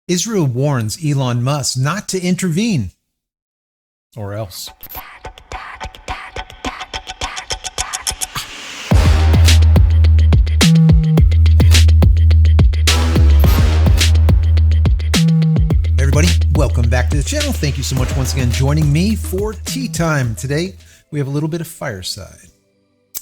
Israel warns Elon Musk not to intervene, or else. Everybody, welcome back to the channel. Thank you so much once again joining me for tea time. Today, we have a little bit of fireside.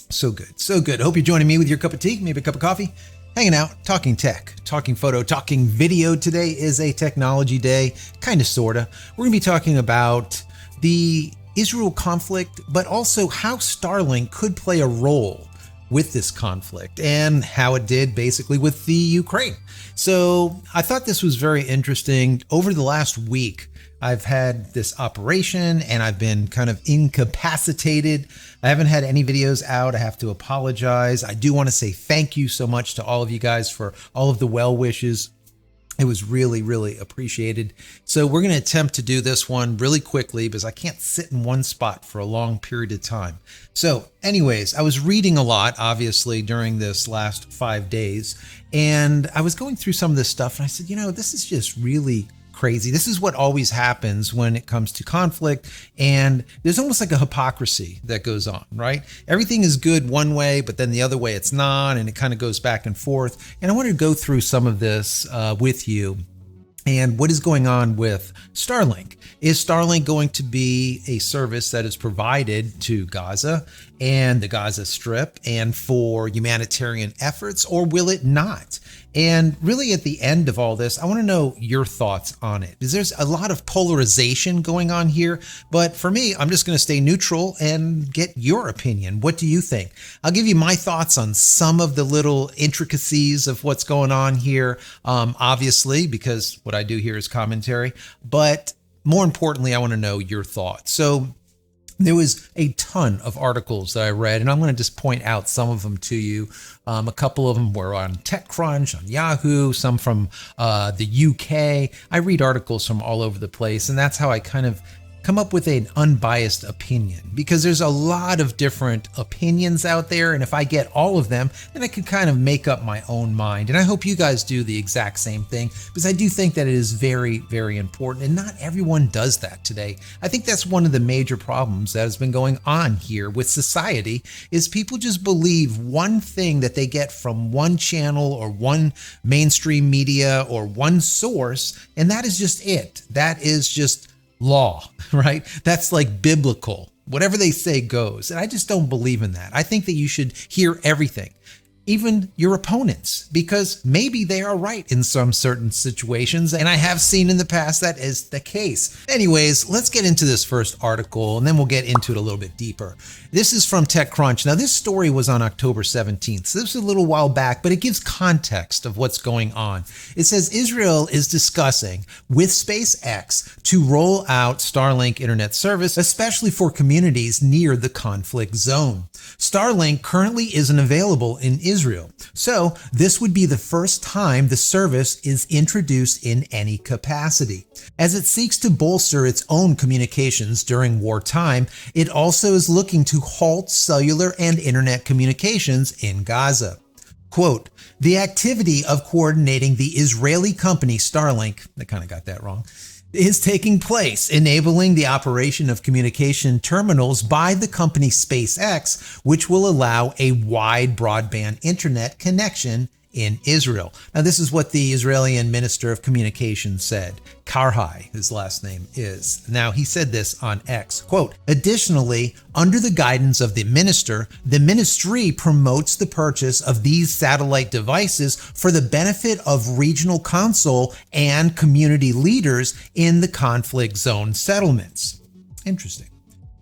So good, so good. I hope you're joining me with your cup of tea, maybe a cup of coffee. Hanging out, talking tech, talking photo, talking video. Today is a technology day, kind of, sort of. We're going to be talking about the Israel conflict, but also how Starlink could play a role with this conflict and how it did basically with the Ukraine. So I thought this was very interesting. Over the last week, I've had this operation and I've been kind of incapacitated. I haven't had any videos out. I have to apologize. I do want to say thank you so much to all of you guys for all of the well wishes. It was really, really appreciated. So we're going to attempt to do this one really quickly because I can't sit in one spot for a long period of time. So anyways, I was reading a lot, obviously, during this last 5 days, and I was going through some of this stuff and I said, this is just really crazy. This is what always happens when it comes to conflict, and there's almost like a hypocrisy that goes on, right? Everything is good one way, but then the other way it's not, and it kind of goes back and forth. And I want to go through some of this with you. And what is going on with Starlink? Is Starlink going to be a service that is provided to Gaza and the Gaza Strip and for humanitarian efforts, or will it not? And really at the end of all this, I want to know your thoughts on it, because there's a lot of polarization going on here. But for me, I'm just going to stay neutral and get your opinion. What do you think? I'll give you my thoughts on some of the little intricacies of what's going on here, obviously, because what I do here is commentary. But more importantly, I want to know your thoughts. So there was a ton of articles that I read, and I'm going to just point out some of them to you. A couple of them were on TechCrunch, on Yahoo, some from the UK. I read articles from all over the place, and that's how I kind of come up with an unbiased opinion, because there's a lot of different opinions out there. And if I get all of them, then I can kind of make up my own mind. And I hope you guys do the exact same thing, because I do think that it is very, very important. And not everyone does that today. I think that's one of the major problems that has been going on here with society, is people just believe one thing that they get from one channel or one mainstream media or one source. And that is just it. That is just law, right? That's like biblical. Whatever they say goes. And I just don't believe in that. I think that you should hear everything, even your opponents, because maybe they are right in some certain situations. And I have seen in the past that is the case. Anyways, let's get into this first article and then we'll get into it a little bit deeper. This is from TechCrunch. Now, this story was on October 17th. So this was a little while back, but it gives context of what's going on. It says Israel is discussing with SpaceX to roll out Starlink internet service, especially for communities near the conflict zone. Starlink currently isn't available in Israel, so this would be the first time the service is introduced in any capacity. As it seeks to bolster its own communications during wartime, it also is looking to halt cellular and internet communications in Gaza. Quote, the activity of coordinating the Israeli company Starlink, I kind of got that wrong, is taking place, enabling the operation of communication terminals by the company SpaceX, which will allow a wide broadband internet connection in Israel. Now, this is what the Israeli Minister of Communications said. Karhi, his last name is. Now, he said this on X, quote, additionally, under the guidance of the minister, the ministry promotes the purchase of these satellite devices for the benefit of regional council and community leaders in the conflict zone settlements. Interesting.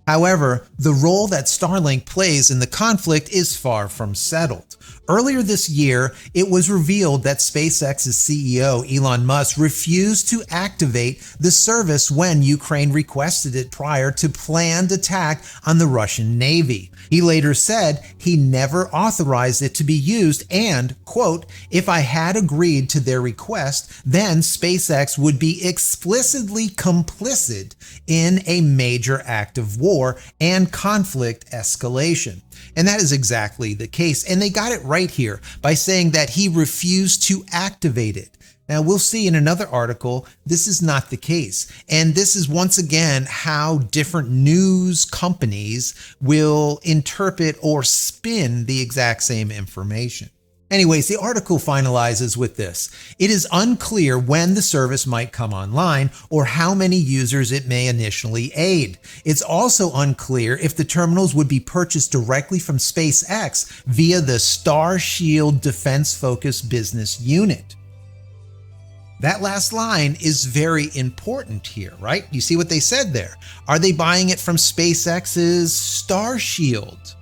However, the role that Starlink plays in the conflict is far from settled. Earlier this year, it was revealed that SpaceX's CEO, Elon Musk, refused to activate the service when Ukraine requested it prior to planned attack on the Russian Navy. He later said he never authorized it to be used and, quote, if I had agreed to their request, then SpaceX would be explicitly complicit in a major act of war and conflict escalation. And that is exactly the case. And they got it right here by saying that he refused to activate it. Now, we'll see in another article, this is not the case. And this is once again how different news companies will interpret or spin the exact same information. Anyways, the article finalizes with this. It is unclear when the service might come online or how many users it may initially aid. It's also unclear if the terminals would be purchased directly from SpaceX via the Starshield defense-focused business unit. That last line is very important here, right? You see what they said there. Are they buying it from SpaceX's Starshield?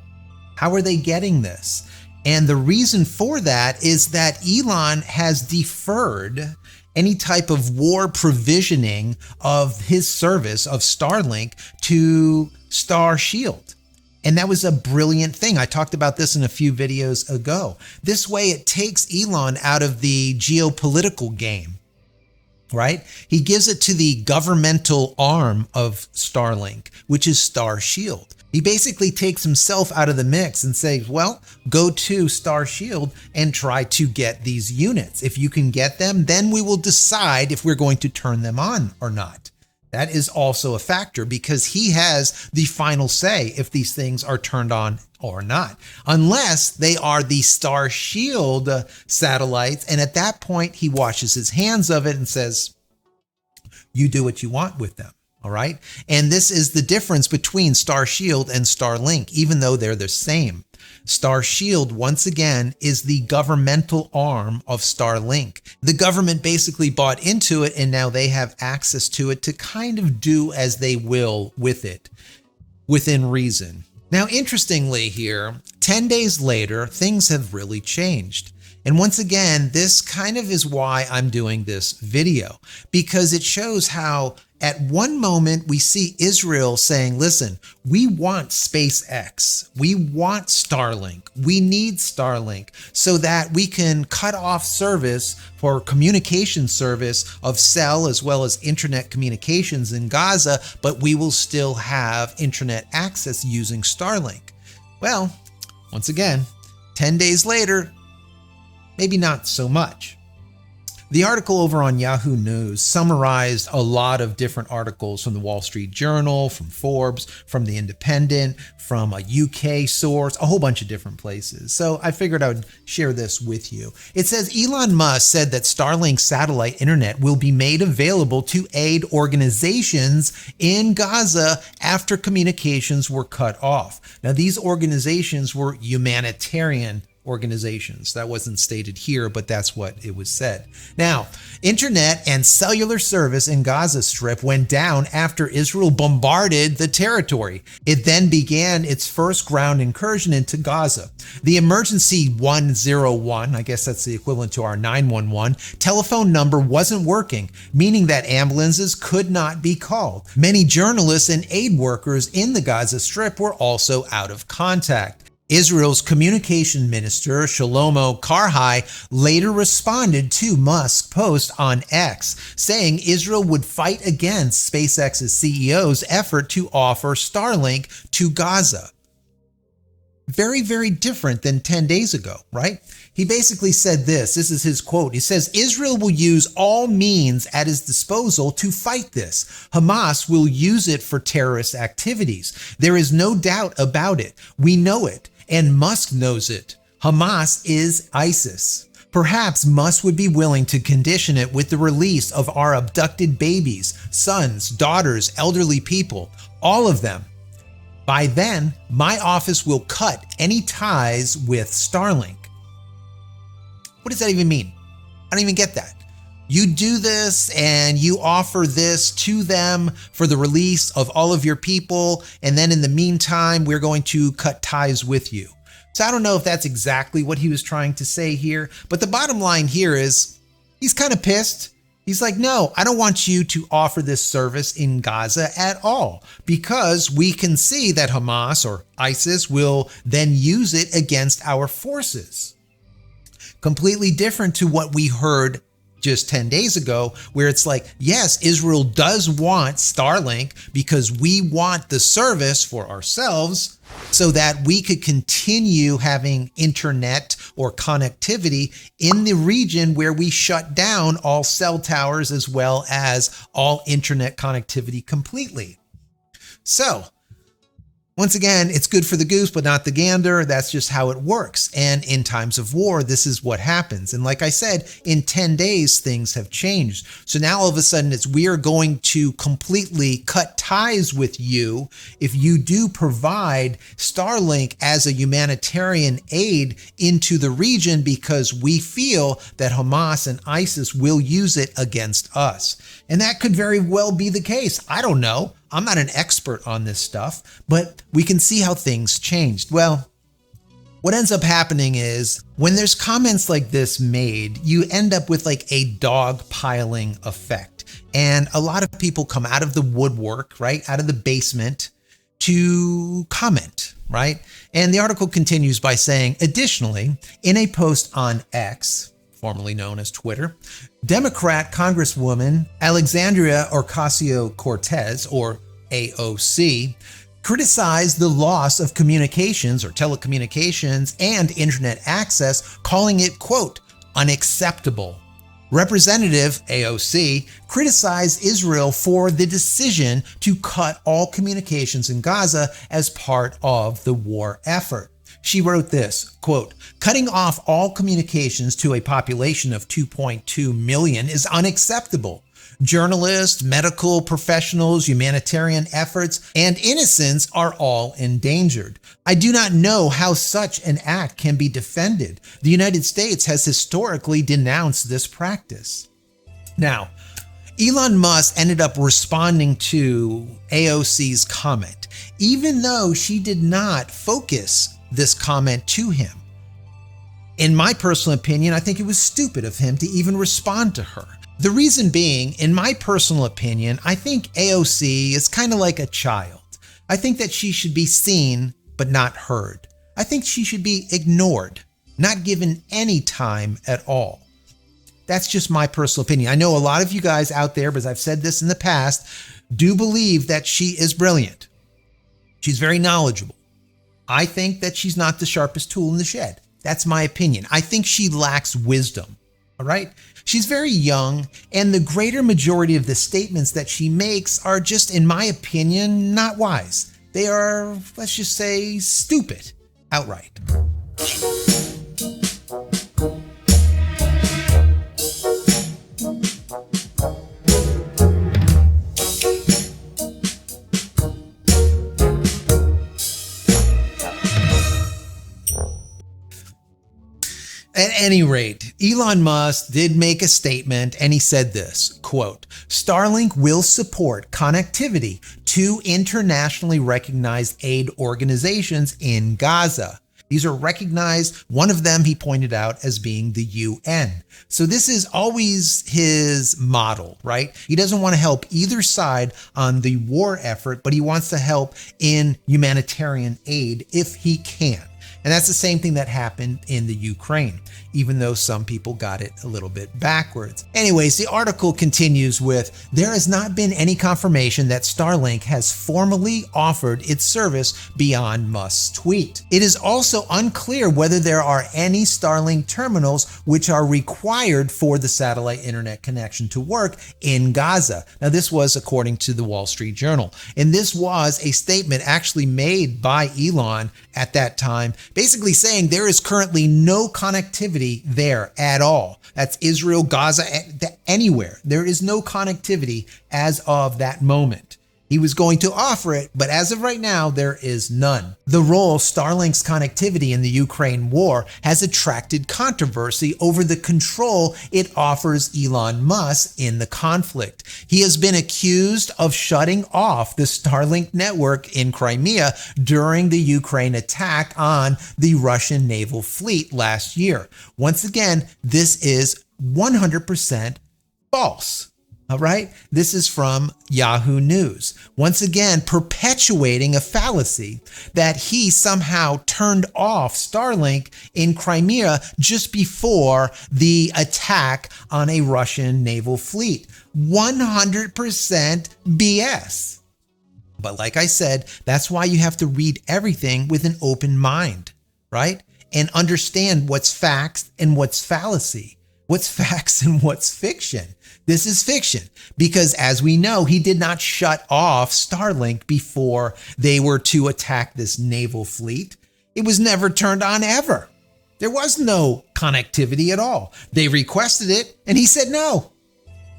How are they getting this? And the reason for that is that Elon has deferred any type of war provisioning of his service of Starlink to Starshield. And that was a brilliant thing. I talked about this in a few videos ago. This way it takes Elon out of the geopolitical game, right? He gives it to the governmental arm of Starlink, which is Starshield. He basically takes himself out of the mix and says, well, go to Starshield and try to get these units. If you can get them, then we will decide if we're going to turn them on or not. That is also a factor because he has the final say if these things are turned on or not, unless they are the Starshield satellites. And at that point, he washes his hands of it and says, you do what you want with them. All right. And this is the difference between Starshield and Starlink, even though they're the same. Starshield, once again, is the governmental arm of Starlink. The government basically bought into it, and now they have access to it to kind of do as they will with it, within reason. Now, interestingly here, 10 days later, things have really changed. And once again, this kind of is why I'm doing this video, because it shows how at one moment we see Israel saying, listen, we want SpaceX, we want Starlink, we need Starlink so that we can cut off service for communication service of cell as well as internet communications in Gaza, but we will still have internet access using Starlink. Well, once again, 10 days later, maybe not so much. The article over on Yahoo News summarized a lot of different articles from the Wall Street Journal, from Forbes, from The Independent, from a UK source, a whole bunch of different places. So I figured I would share this with you. It says Elon Musk said that Starlink satellite internet will be made available to aid organizations in Gaza after communications were cut off. Now, these organizations were humanitarian organizations. That wasn't stated here, but that's what it was said. Now, internet and cellular service in Gaza Strip went down after Israel bombarded the territory. It then began its first ground incursion into Gaza. The emergency 101, I guess that's the equivalent to our 911, telephone number wasn't working, meaning that ambulances could not be called. Many journalists and aid workers in the Gaza Strip were also out of contact. Israel's communication minister, Shlomo Karhi, later responded to Musk's post on X, saying Israel would fight against SpaceX's CEO's effort to offer Starlink to Gaza. Very, very different than 10 days ago, right? He basically said this is his quote. He says, Israel will use all means at his disposal to fight this. Hamas will use it for terrorist activities. There is no doubt about it. We know it. And Musk knows it. Hamas is ISIS. Perhaps Musk would be willing to condition it with the release of our abducted babies, sons, daughters, elderly people, all of them. By then, my office will cut any ties with Starlink. What does that even mean? I don't even get that. You do this and you offer this to them for the release of all of your people. And then in the meantime, we're going to cut ties with you. So I don't know if that's exactly what he was trying to say here. But the bottom line here is he's kind of pissed. He's like, no, I don't want you to offer this service in Gaza at all, because we can see that Hamas or ISIS will then use it against our forces. Completely different to what we heard just 10 days ago, where it's like, yes, Israel does want Starlink because we want the service for ourselves so that we could continue having internet or connectivity in the region where we shut down all cell towers as well as all internet connectivity completely. So, once again, it's good for the goose, but not the gander. That's just how it works. And in times of war, this is what happens. And like I said, in 10 days, things have changed. So now all of a sudden, we are going to completely cut ties with you if you do provide Starlink as a humanitarian aid into the region, because we feel that Hamas and ISIS will use it against us. And that could very well be the case. I don't know. I'm not an expert on this stuff, but we can see how things changed. Well, what ends up happening is when there's comments like this made, you end up with like a dog piling effect. And a lot of people come out of the woodwork, right? Out of the basement to comment, right? And the article continues by saying, additionally, in a post on X, formerly known as Twitter, Democrat Congresswoman Alexandria Ocasio-Cortez, or AOC, criticized the loss of communications or telecommunications and internet access, calling it, quote, unacceptable. Representative AOC criticized Israel for the decision to cut all communications in Gaza as part of the war effort. She wrote this, quote, cutting off all communications to a population of 2.2 million is unacceptable. Journalists, medical professionals, humanitarian efforts, and innocents are all endangered. I do not know how such an act can be defended. The United States has historically denounced this practice. Now, Elon Musk ended up responding to AOC's comment, even though she did not focus this comment to him. In my personal opinion, I think it was stupid of him to even respond to her. The reason being, in my personal opinion, I think AOC is kind of like a child. I think that she should be seen, but not heard. I think she should be ignored, not given any time at all. That's just my personal opinion. I know a lot of you guys out there, because I've said this in the past, do believe that she is brilliant. She's very knowledgeable. I think that she's not the sharpest tool in the shed. That's my opinion. I think she lacks wisdom. All right. She's very young, and the greater majority of the statements that she makes are just, in my opinion, not wise. They are, let's just say, stupid outright. At any rate, Elon Musk did make a statement, and he said this, quote, Starlink will support connectivity to internationally recognized aid organizations in Gaza. These are recognized, one of them he pointed out as being the UN. So this is always his model, right? He doesn't want to help either side on the war effort, but he wants to help in humanitarian aid if he can. And that's the same thing that happened in the Ukraine, even though some people got it a little bit backwards. Anyways, the article continues with, there has not been any confirmation that Starlink has formally offered its service beyond Musk's tweet. It is also unclear whether there are any Starlink terminals which are required for the satellite internet connection to work in Gaza. Now, this was according to the Wall Street Journal. And this was a statement actually made by Elon at that time, basically saying there is currently no connectivity there at all. That's Israel, Gaza, anywhere. There is no connectivity as of that moment. He was going to offer it, but as of right now, there is none. The role Starlink's connectivity in the Ukraine war has attracted controversy over the control it offers Elon Musk in the conflict. He has been accused of shutting off the Starlink network in Crimea during the Ukraine attack on the Russian naval fleet last year. Once again, this is 100% false. All right. This is from Yahoo News. Once again, perpetuating a fallacy that he somehow turned off Starlink in Crimea just before the attack on a Russian naval fleet. 100% BS. But like I said, that's why you have to read everything with an open mind, right? And understand what's facts and what's fallacy. What's facts and what's fiction? This is fiction because, as we know, he did not shut off Starlink before they were to attack this naval fleet. It was never turned on ever. There was no connectivity at all. They requested it and he said no.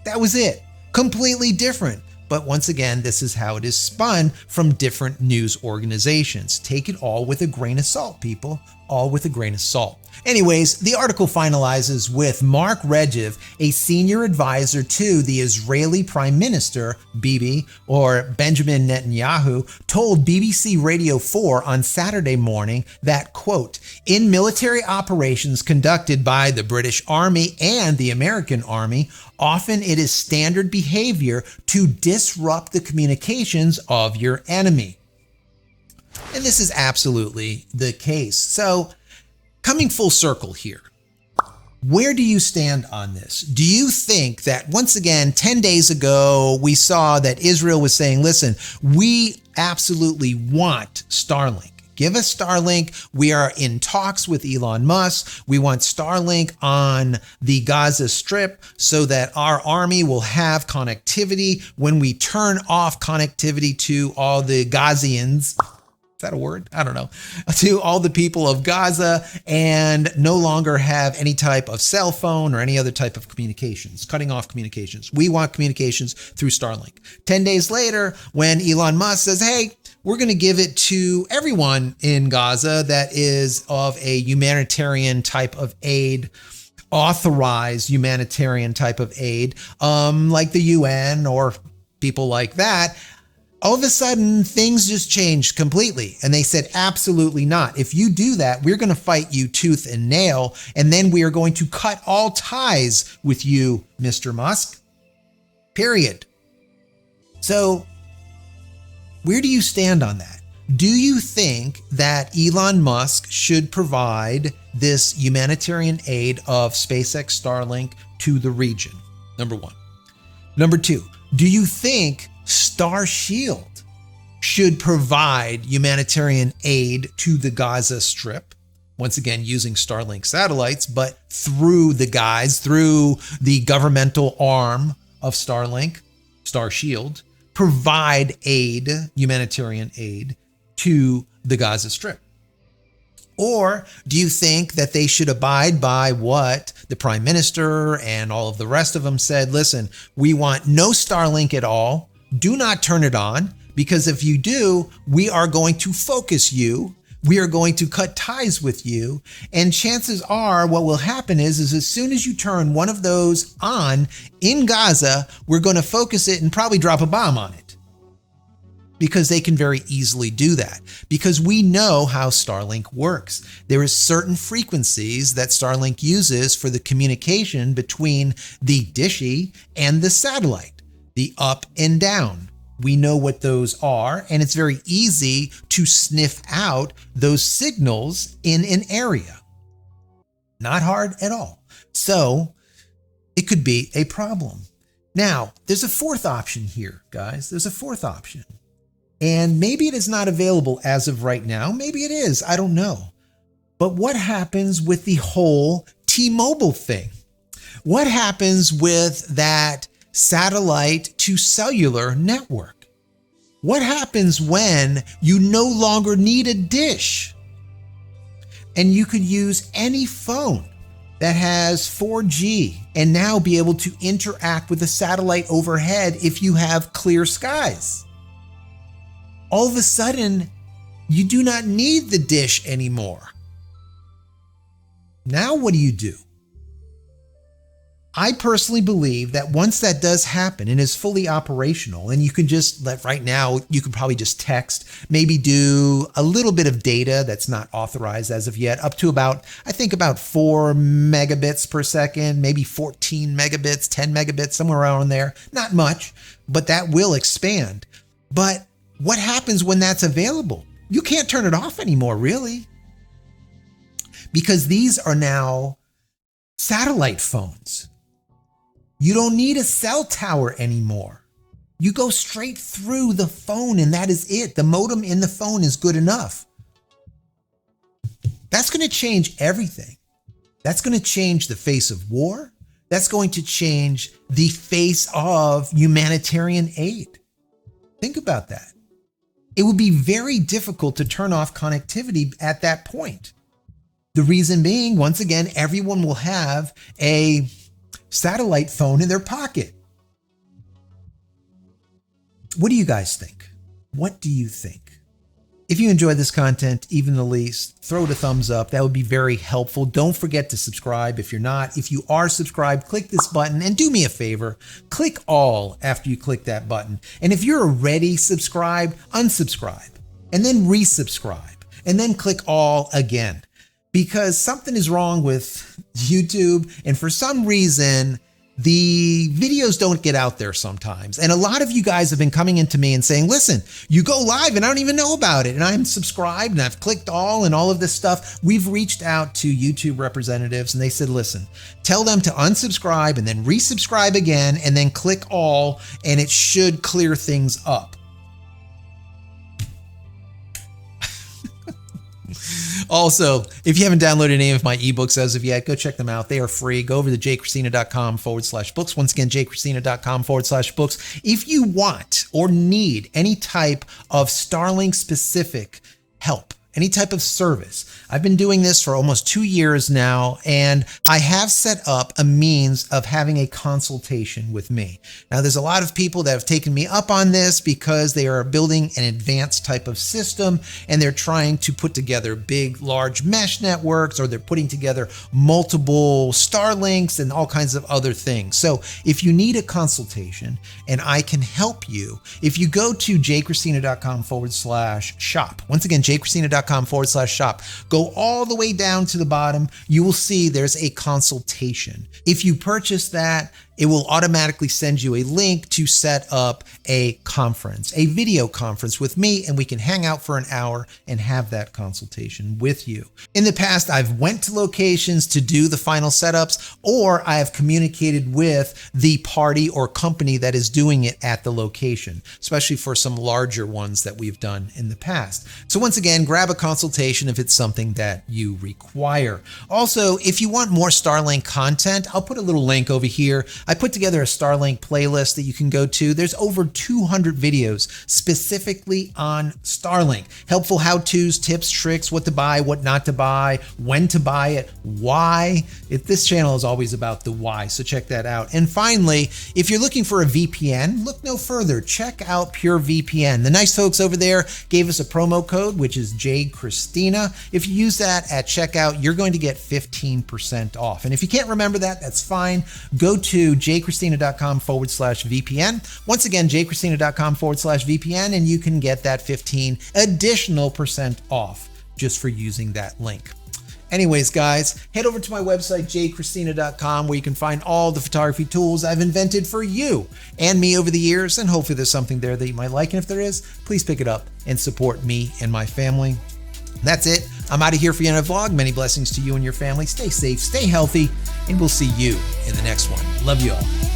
That was it. Completely different. But once again, this is how it is spun from different news organizations. Take it all with a grain of salt, people. All with a grain of salt. Anyways, the article finalizes with Mark Regev, a senior advisor to the Israeli Prime Minister, Bibi, or Benjamin Netanyahu, told BBC Radio 4 on Saturday morning that, quote, in military operations conducted by the British Army and the American Army, often it is standard behavior to disrupt the communications of your enemy. And this is absolutely the case. So, coming full circle here, where do you stand on this? Do you think that, once again, 10 days ago, we saw that Israel was saying, listen, we absolutely want Starlink. Give us Starlink. We are in talks with Elon Musk. We want Starlink on the Gaza Strip so that our army will have connectivity when we turn off connectivity to all the Gazians. Is that a word? I don't know. To all the people of Gaza and no longer have any type of cell phone or any other type of communications, cutting off communications. We want communications through Starlink. 10 days later, when Elon Musk says, hey, we're going to give it to everyone in Gaza that is of a humanitarian type of aid, authorized humanitarian type of aid, like the UN or people like that. All of a sudden, things just changed completely. And they said, absolutely not. If you do that, we're going to fight you tooth and nail. And then we are going to cut all ties with you, Mr. Musk. Period. So where do you stand on that? Do you think that Elon Musk should provide this humanitarian aid of SpaceX Starlink to the region? Number one. Number two, do you think Starshield should provide humanitarian aid to the Gaza Strip? Once again, using Starlink satellites, but through the governmental arm of Starlink, Starshield, provide aid, humanitarian aid, to the Gaza Strip? Or do you think that they should abide by what the Prime Minister and all of the rest of them said? Listen, we want no Starlink at all. Do not turn it on, because if you do, we are going to focus you. We are going to cut ties with you. And chances are what will happen is as soon as you turn one of those on in Gaza, we're going to focus it and probably drop a bomb on it. Because they can very easily do that. Because we know how Starlink works. There is certain frequencies that Starlink uses for the communication between the dishy and the satellite. The up and down. We know what those are, and it's very easy to sniff out those signals in an area. Not hard at all. So it could be a problem. Now, there's a fourth option here, guys. There's a fourth option. And maybe it is not available as of right now. Maybe it is. I don't know. But what happens with the whole T-Mobile thing? What happens with that satellite to cellular network? What happens when you no longer need a dish and you could use any phone that has 4G and now be able to interact with a satellite overhead if you have clear skies? All of a sudden, you do not need the dish anymore. Now what do you do? I personally believe that once that does happen and is fully operational, and you can just right now, you can probably just text, maybe do a little bit of data that's not authorized as of yet, up to about, I think about 4 megabits per second, maybe 14 megabits, 10 megabits, somewhere around there. Not much, but that will expand. But what happens when that's available? You can't turn it off anymore, really, because these are now satellite phones. You don't need a cell tower anymore. You go straight through the phone and that is it. The modem in the phone is good enough. That's going to change everything. That's going to change the face of war. That's going to change the face of humanitarian aid. Think about that. It would be very difficult to turn off connectivity at that point. The reason being, once again, everyone will have a satellite phone in their pocket. What do you guys think? What do you think? If you enjoyed this content, even the least, throw it a thumbs up. That would be very helpful. Don't forget to subscribe if you're not. If you are subscribed, click this button and do me a favor. Click all after you click that button. And if you're already subscribed, unsubscribe and then resubscribe and then click all again. Because something is wrong with YouTube, and for some reason, the videos don't get out there sometimes. And a lot of you guys have been coming into me and saying, listen, you go live and I don't even know about it. And I'm subscribed and I've clicked all and all of this stuff. We've reached out to YouTube representatives and they said, listen, tell them to unsubscribe and then resubscribe again and then click all, and it should clear things up. Also, if you haven't downloaded any of my ebooks as of yet, go check them out. They are free. Go over to JCristina.com/books. Once again, JCristina.com/books. If you want or need any type of Starlink specific help, any type of service. I've been doing this for almost 2 years now, and I have set up a means of having a consultation with me. Now, there's a lot of people that have taken me up on this because they are building an advanced type of system and they're trying to put together big, large mesh networks, or they're putting together multiple Starlinks and all kinds of other things. So if you need a consultation and I can help you, if you go to JCristina.com/shop, once again, JCristina.com/shop, go all the way down to the bottom, you will see there's a consultation. If you purchase that, it will automatically send you a link to set up a conference, a video conference with me, and we can hang out for an hour and have that consultation with you. In the past, I've went to locations to do the final setups, or I have communicated with the party or company that is doing it at the location, especially for some larger ones that we've done in the past. So once again, grab a consultation if it's something that you require. Also, if you want more Starlink content, I'll put a little link over here. I put together a Starlink playlist that you can go to. There's over 200 videos specifically on Starlink. Helpful how-tos, tips, tricks, what to buy, what not to buy, when to buy it, why. This channel is always about the why, so check that out. And finally, if you're looking for a VPN, look no further. Check out PureVPN. The nice folks over there gave us a promo code, which is JCristina. If you use that at checkout, you're going to get 15% off. And if you can't remember that, that's fine. Go to JCristina.com/VPN. Once again, JCristina.com/VPN, and you can get that 15 additional % off just for using that link. Anyways, guys, head over to my website, JCristina.com, where you can find all the photography tools I've invented for you and me over the years, and hopefully there's something there that you might like. And if there is, please pick it up and support me and my family. That's it. I'm out of here for you in a vlog. Many blessings to you and your family. Stay safe, stay healthy, and we'll see you in the next one. Love you all.